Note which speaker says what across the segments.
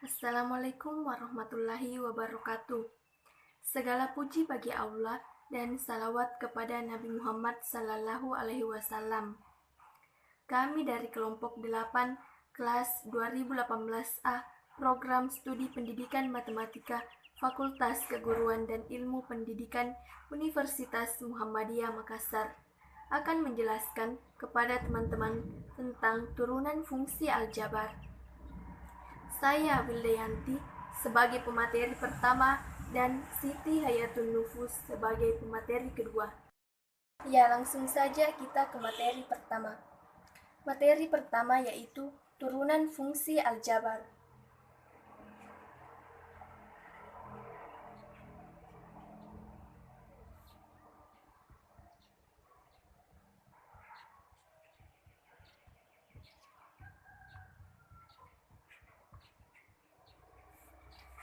Speaker 1: Assalamualaikum warahmatullahi wabarakatuh. Segala puji bagi Allah dan salawat kepada Nabi Muhammad Sallallahu Alaihi Wasallam. Kami dari kelompok 8 kelas 2018A Program Studi Pendidikan Matematika Fakultas Keguruan dan Ilmu Pendidikan Universitas Muhammadiyah Makassar akan menjelaskan kepada teman-teman tentang turunan fungsi aljabar. Saya Wildayanti sebagai pemateri pertama dan Siti Hayatun Nufus sebagai pemateri kedua. Ya, langsung saja kita ke materi pertama. Materi pertama yaitu turunan fungsi aljabar.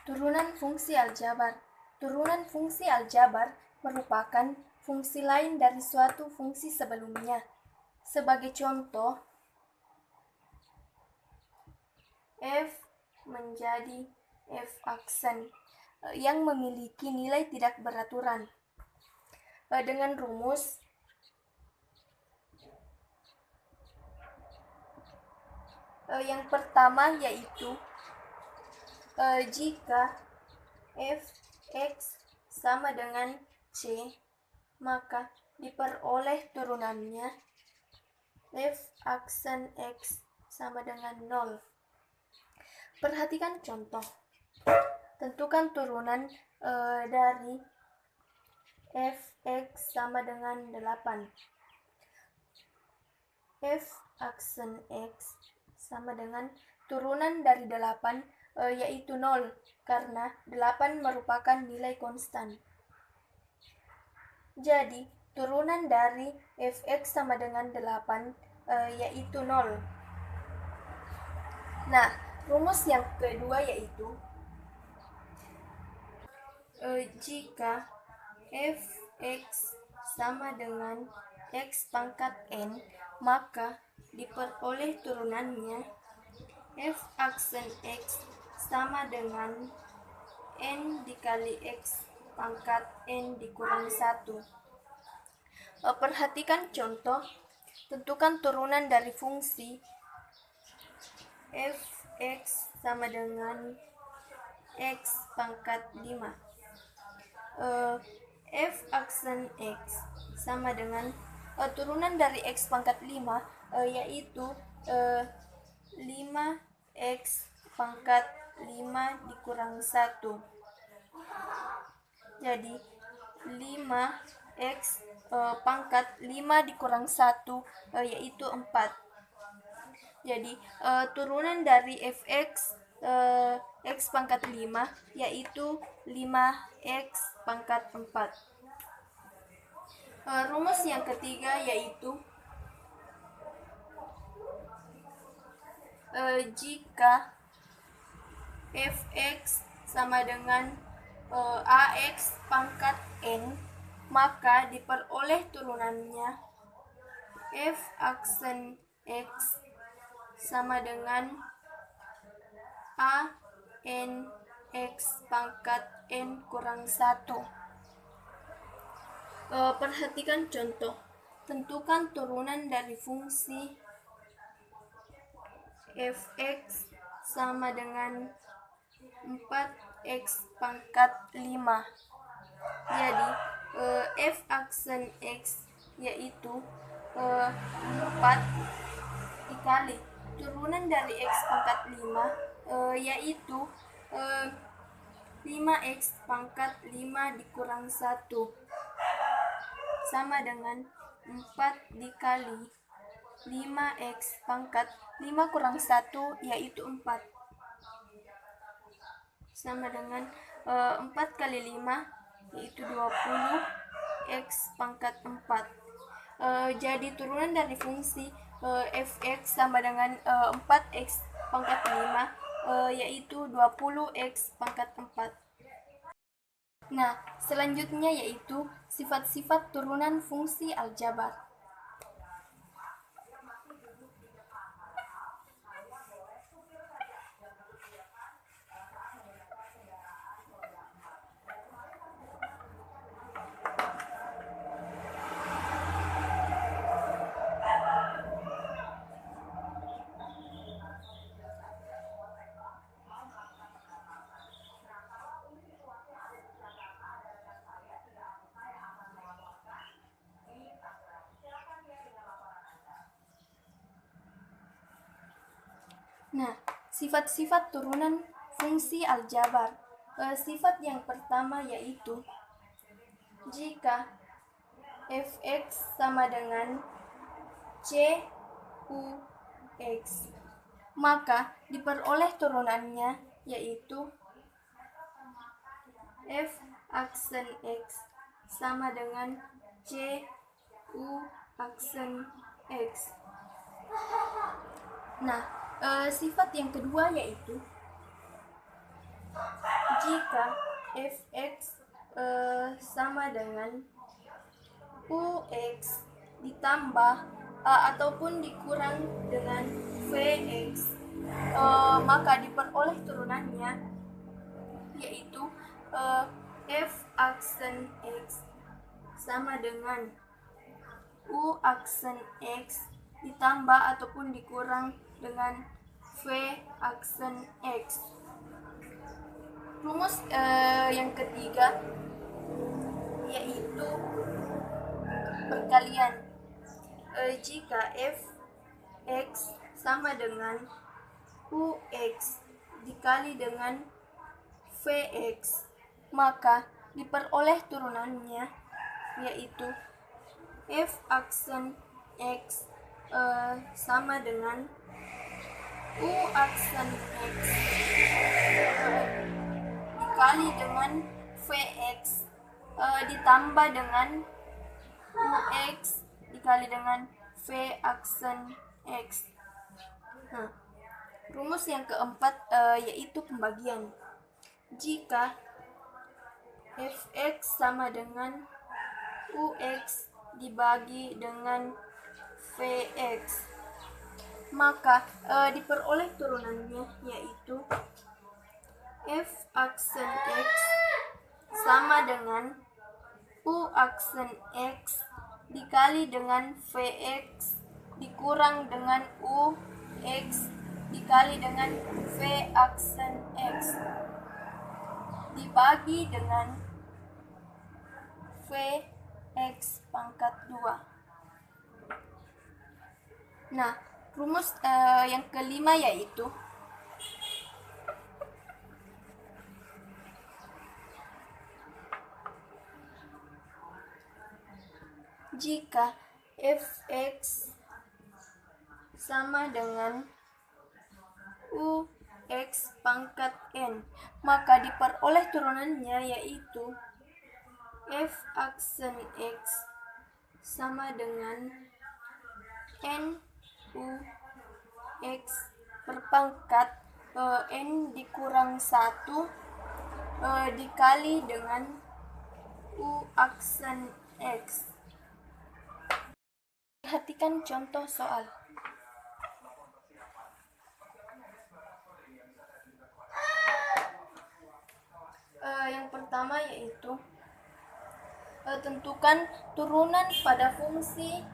Speaker 1: Turunan fungsi aljabar. Turunan fungsi aljabar merupakan fungsi lain dari suatu fungsi sebelumnya. Sebagai contoh, f menjadi f aksen yang memiliki nilai tidak beraturan. Dengan rumus yang pertama yaitu jika f(x) sama dengan c, maka diperoleh turunannya f aksen x sama dengan 0. Perhatikan contoh. Tentukan turunan dari f(x) sama dengan 8. f aksen x sama dengan turunan dari 8 yaitu 0, karena 8 merupakan nilai konstan. Jadi, turunan dari f(x) sama dengan 8 yaitu 0. Nah, rumus yang kedua yaitu jika f(x) sama dengan x pangkat n, maka diperoleh turunannya f aksen x sama dengan n dikali x pangkat n dikurang 1. Perhatikan contoh. Tentukan turunan dari fungsi f(x) sama dengan x pangkat 5. F aksen x sama dengan turunan dari x pangkat 5 yaitu 5x pangkat 5 dikurang 1. Jadi 5x pangkat 5 dikurang 1 yaitu 4. Jadi turunan dari fx x pangkat 5 yaitu 5x pangkat 4. Rumus yang ketiga yaitu jika fx sama dengan ax pangkat n, maka diperoleh turunannya f aksen x sama dengan a n x pangkat n kurang 1. Perhatikan contoh. Tentukan turunan dari fungsi fx sama dengan 4x pangkat 5. Jadi f aksen x yaitu 4 dikali turunan dari x pangkat 5 yaitu 5x pangkat 5 dikurang 1 sama dengan 4 dikali 5x pangkat 5 kurang 1 yaitu 4 sama dengan 4 kali 5 yaitu 20x pangkat 4. Jadi turunan dari fungsi fx sama dengan 4x pangkat 5 yaitu 20x pangkat 4. Nah, selanjutnya yaitu sifat-sifat turunan fungsi aljabar. Sifat-sifat turunan fungsi aljabar. Sifat yang pertama yaitu jika fx sama dengan cux, maka diperoleh turunannya yaitu f aksen x sama dengan cu aksen x. Nah, sifat yang kedua yaitu jika fx sama dengan ux ditambah ataupun dikurang dengan vx, maka diperoleh turunannya yaitu f aksen x sama dengan u aksen x ditambah ataupun dikurang dengan v aksen x. Rumus yang ketiga yaitu perkalian. Jika fx sama dengan ux dikali dengan vx, maka diperoleh turunannya yaitu f aksen x sama dengan u aksen x dikali dengan vx ditambah dengan ux dikali dengan v aksen x. Nah, rumus yang keempat yaitu pembagian. Jika fx sama dengan ux dibagi dengan vx, maka diperoleh turunannya yaitu f aksen x sama dengan u aksen x dikali dengan vx dikurang dengan ux dikali dengan v aksen x dibagi dengan vx pangkat 2. Nah, rumus yang kelima yaitu jika fx sama dengan ux pangkat n, maka diperoleh turunannya yaitu f aksen x sama dengan n ux berpangkat n dikurang 1 dikali dengan u aksen x. Perhatikan contoh soal. Yang pertama yaitu tentukan turunan pada fungsi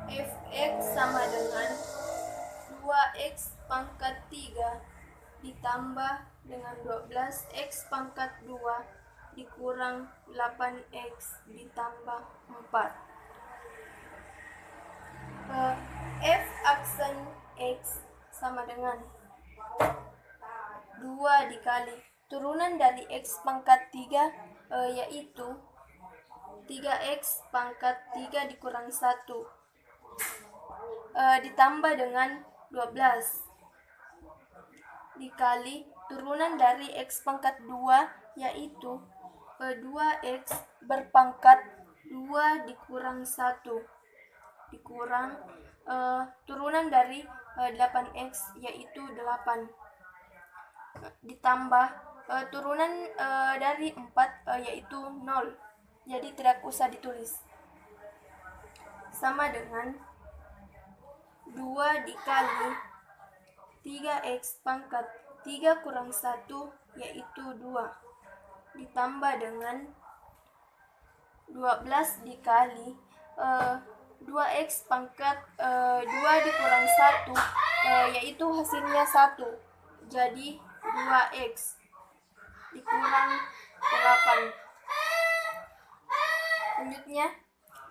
Speaker 1: fx sama dengan 2x pangkat 3 ditambah dengan 12x pangkat 2 dikurang 8x ditambah 4. F aksen x sama dengan 2 dikali turunan dari x pangkat 3 yaitu 3x pangkat 3 dikurang 1 ditambah dengan 12 dikali turunan dari x pangkat 2 yaitu 2x berpangkat 2 dikurang 1 dikurang turunan dari 8x yaitu 8 ditambah turunan dari 4 yaitu 0, jadi tidak usah ditulis, sama dengan 2 dikali 3x pangkat 3 kurang 1 yaitu 2 ditambah dengan 12 dikali 2x pangkat 2 dikurang 1 yaitu hasilnya 1, jadi 2x dikurang 8. Selanjutnya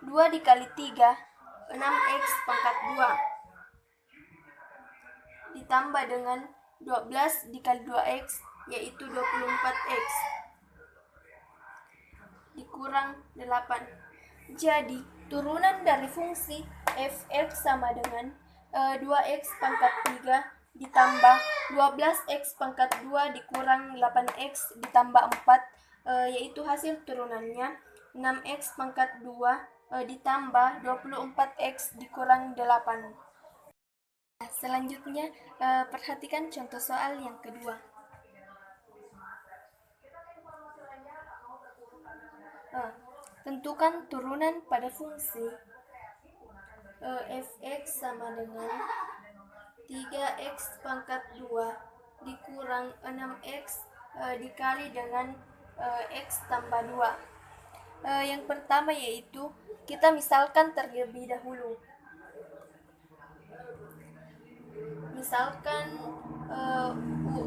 Speaker 1: 2 dikali 3 6x pangkat 2 ditambah dengan 12 dikali 2x yaitu 24x dikurang 8. Jadi turunan dari fungsi f(x) sama dengan 2x pangkat 3 ditambah 12x pangkat 2 dikurang 8x ditambah 4, yaitu hasil turunannya 6x pangkat 2 ditambah 24x dikurang 8. Selanjutnya, perhatikan contoh soal yang kedua. Tentukan turunan pada fungsi f(x) sama dengan 3x pangkat 2 dikurang 6x dikali dengan x tambah 2. Yang pertama yaitu kita misalkan terlebih dahulu. Misalkan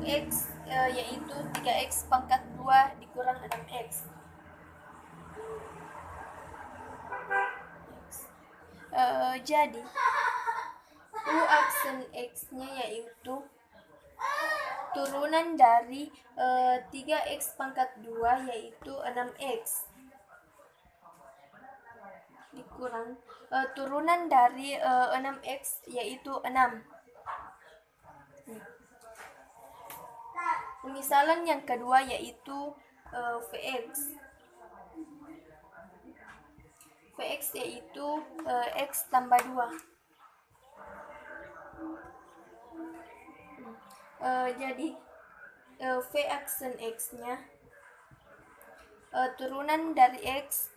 Speaker 1: ux yaitu 3x pangkat 2 dikurang 6x. Jadi u aksen x-nya yaitu turunan dari 3x pangkat 2 yaitu 6x dikurang turunan dari 6x yaitu 6. Pemisalan yang kedua yaitu Vx. Vx yaitu x tambah 2. Jadi V aksen x-nya turunan dari x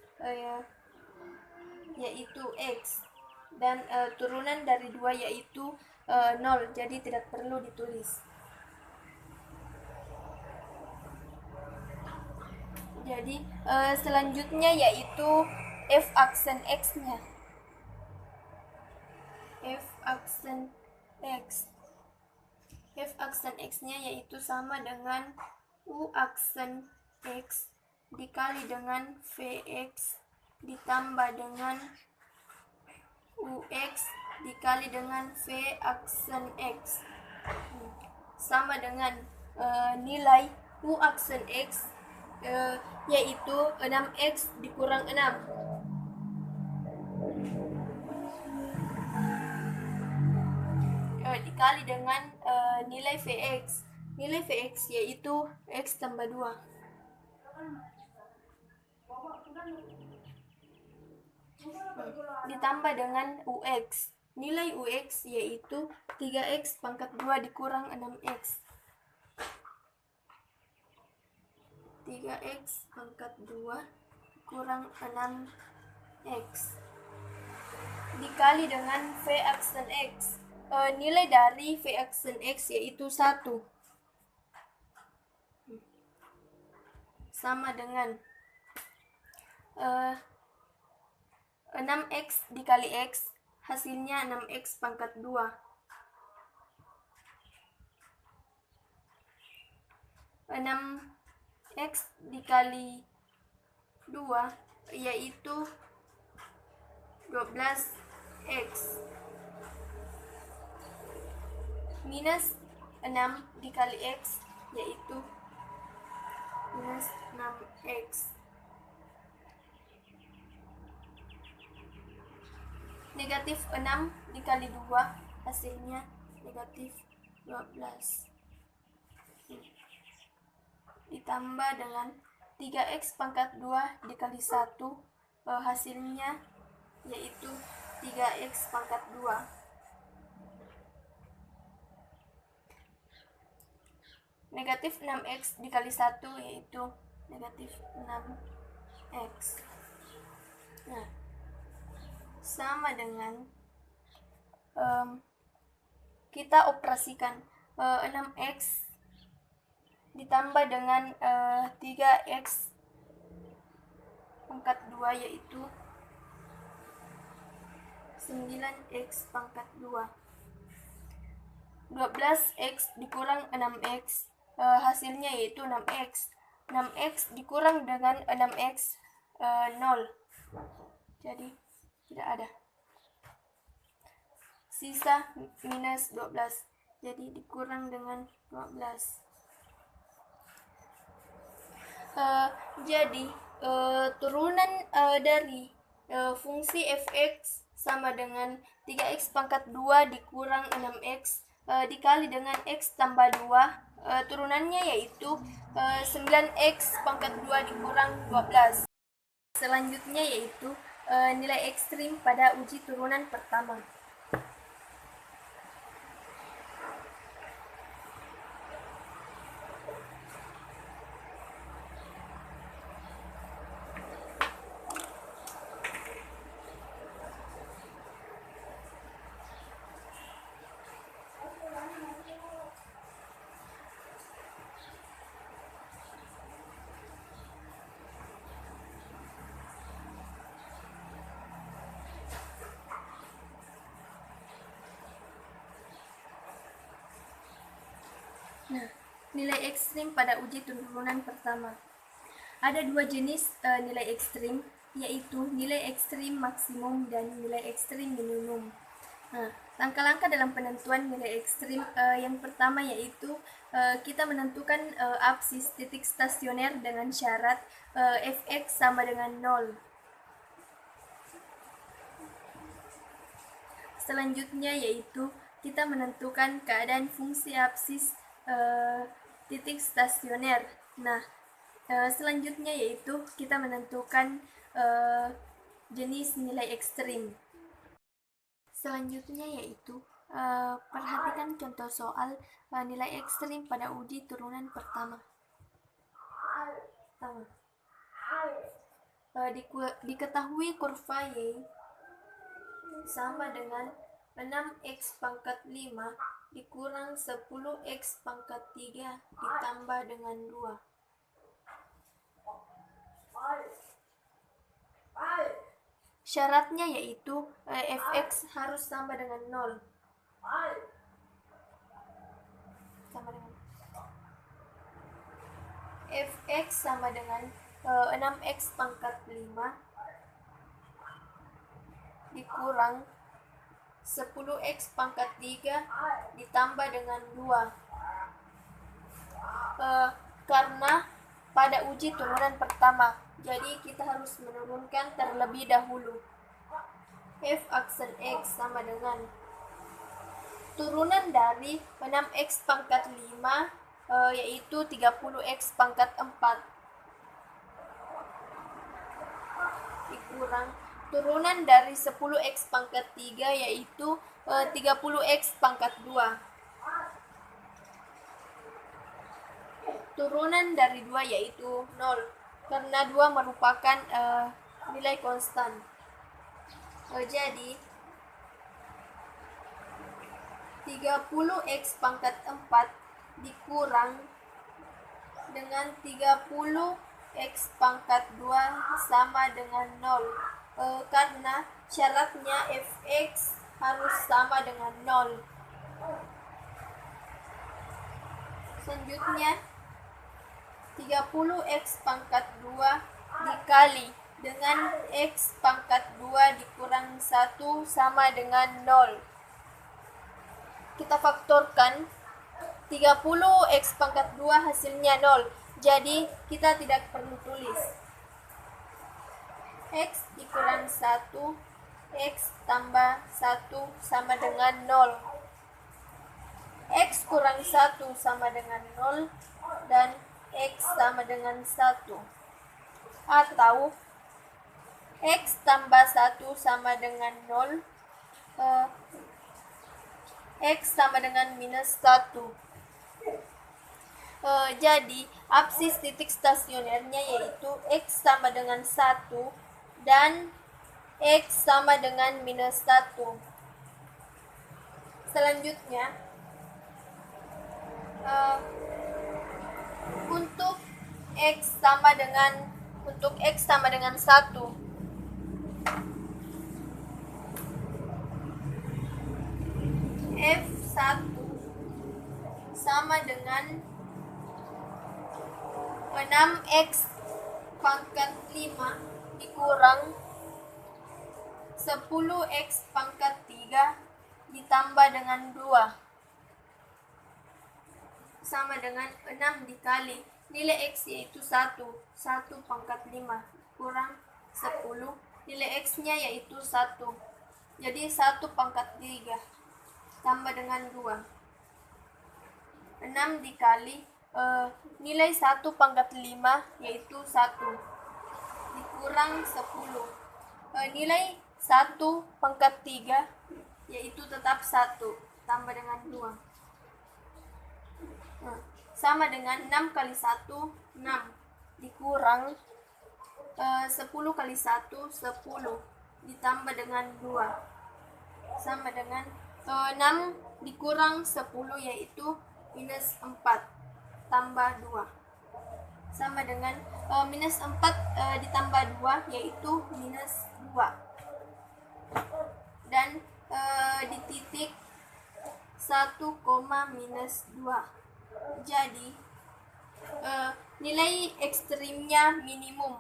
Speaker 1: yaitu x dan turunan dari 2 yaitu 0, jadi tidak perlu ditulis. Jadi selanjutnya yaitu f aksen x-nya. F aksen x-nya yaitu sama dengan u aksen x dikali dengan Vx ditambah dengan ux dikali dengan V aksen x sama dengan nilai u aksen x yaitu 6x dikurang 6 dikali dengan nilai Vx. Nilai Vx yaitu x tambah 2. Ditambah dengan ux. Nilai ux yaitu 3x pangkat 2 dikurang 6x. 3x pangkat 2 kurang 6x dikali dengan V aksen x. Nilai dari V aksen x yaitu 1 sama dengan 6x dikali x, hasilnya 6x pangkat 2. 6x dikali 2 yaitu 12x minus 6 dikali x yaitu minus 6x. Negatif 6 dikali 2 hasilnya negatif 12 ditambah dengan 3x pangkat 2 dikali 1 hasilnya yaitu 3x pangkat 2. Negatif 6x dikali 1 yaitu negatif 6x. Nah, sama dengan kita operasikan 6x ditambah dengan 3x pangkat 2 yaitu 9x pangkat 2. 12x dikurang 6x hasilnya yaitu 6x. 6x dikurang dengan 6x 0, jadi tidak ada, sisa minus 12. jadi dikurang dengan 12. Jadi turunan dari fungsi fx sama dengan 3x pangkat 2 dikurang 6x dikali dengan x tambah 2, turunannya yaitu 9x pangkat 2 dikurang 12. Selanjutnya yaitu nilai ekstrim pada uji turunan pertama. Nah, nilai ekstrim pada uji turunan pertama. Ada dua jenis nilai ekstrim, yaitu nilai ekstrim maksimum dan nilai ekstrim minimum. Nah, langkah-langkah dalam penentuan nilai ekstrim yang pertama yaitu kita menentukan absis titik stasioner dengan syarat fx sama dengan 0. Selanjutnya yaitu kita menentukan keadaan fungsi absis titik stasioner. Nah, selanjutnya yaitu kita menentukan jenis nilai ekstrim. Selanjutnya yaitu perhatikan contoh soal nilai ekstrim pada uji turunan pertama. Diketahui kurva Y sama dengan 6x pangkat 5 dikurang 10x pangkat 3 ditambah dengan 2. Syaratnya yaitu fx harus sama dengan 0. Fx sama dengan 6x pangkat 5 dikurang 10x pangkat 3 ditambah dengan 2. Karena pada uji turunan pertama, jadi kita harus menurunkan terlebih dahulu. F aksen X sama dengan turunan dari 6x pangkat 5 yaitu 30x pangkat 4 dikurang turunan dari 10x pangkat 3 yaitu 30x pangkat 2. Turunan dari 2 yaitu 0, karena 2 merupakan nilai konstan. Jadi 30x pangkat 4 dikurang dengan 30x pangkat 2 sama dengan 0. Karena syaratnya fx harus sama dengan 0. Selanjutnya 30x pangkat 2 dikali dengan x pangkat 2 dikurang 1 sama dengan 0. Kita faktorkan 30x pangkat 2 hasilnya 0. Jadi kita tidak perlu tulis. X dikurang 1, X tambah 1 sama dengan 0. X kurang 1 sama dengan 0 dan X sama dengan 1. Atau X tambah 1 sama dengan 0, X sama dengan minus 1. Jadi absis titik stasionernya yaitu X sama dengan 1 dan X sama dengan minus 1. Selanjutnya untuk X sama dengan 1, F1 sama dengan 6x pangkat 5 dikurang 10x pangkat 3 ditambah dengan 2. sama dengan 6 dikali nilai X yaitu 1 pangkat 5 kurang 10, nilai X nya yaitu 1, jadi 1 pangkat 3 tambah dengan 2. 6 dikali nilai 1 pangkat 5 yaitu 1 dikurang 10, nilai 1 pangkat 3 yaitu tetap 1 tambah dengan 2. Sama dengan 6 kali 1 6 dikurang 10 kali 1 10 ditambah dengan 2 sama dengan 6 dikurang 10 yaitu minus 4 tambah 2 sama dengan minus 4 ditambah 2 yaitu minus 2 dan di titik 1, minus 2. Jadi nilai ekstrimnya minimum.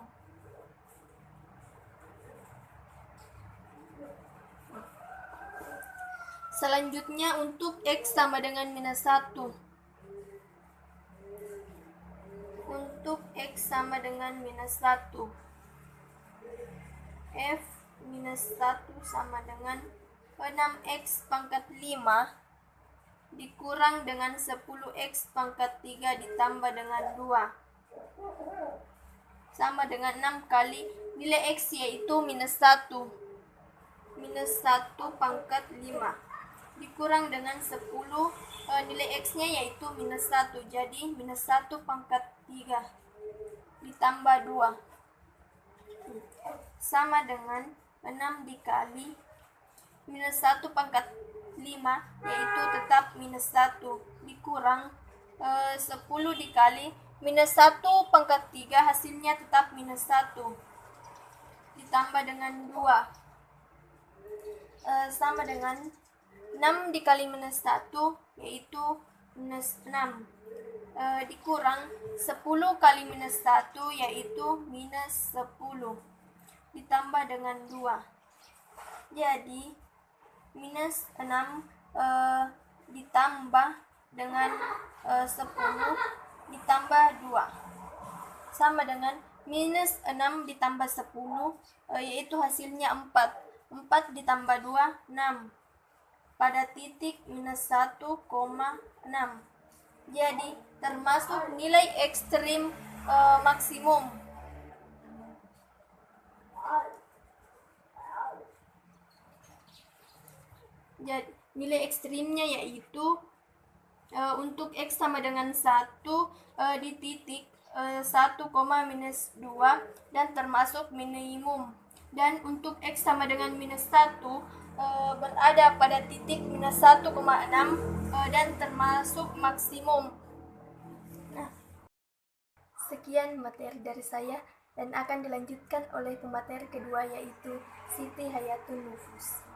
Speaker 1: Selanjutnya untuk X sama dengan minus 1. Untuk X sama dengan minus 1, F minus 1 sama dengan 6X pangkat 5 dikurang dengan 10X pangkat 3 ditambah dengan 2 sama dengan 6 kali nilai X yaitu minus 1 pangkat 5 dikurang dengan 10, nilai X nya yaitu minus 1, jadi minus 1 pangkat 3 ditambah 2 sama dengan 6 dikali minus 1 pangkat 5 yaitu tetap minus 1 dikurang 10 dikali minus 1 pangkat 3 hasilnya tetap minus 1 ditambah dengan 2 sama dengan 6 dikali minus 1 yaitu minus 6 dikurang 10 kali minus 1 yaitu minus 10 ditambah dengan 2, jadi minus 6 ditambah dengan 10 ditambah 2 sama dengan minus 6 ditambah 10 yaitu hasilnya 4 ditambah 2 6 pada titik minus 1,6, jadi termasuk nilai ekstrim maksimum. Jadi nilai ekstrimnya yaitu untuk X sama dengan 1 di titik 1, minus 2 dan termasuk minimum, dan untuk X sama dengan minus 1 berada pada titik minus 1,6 dan termasuk maksimum. Nah, sekian materi dari saya dan akan dilanjutkan oleh pemateri kedua yaitu Siti Hayatul Nufus.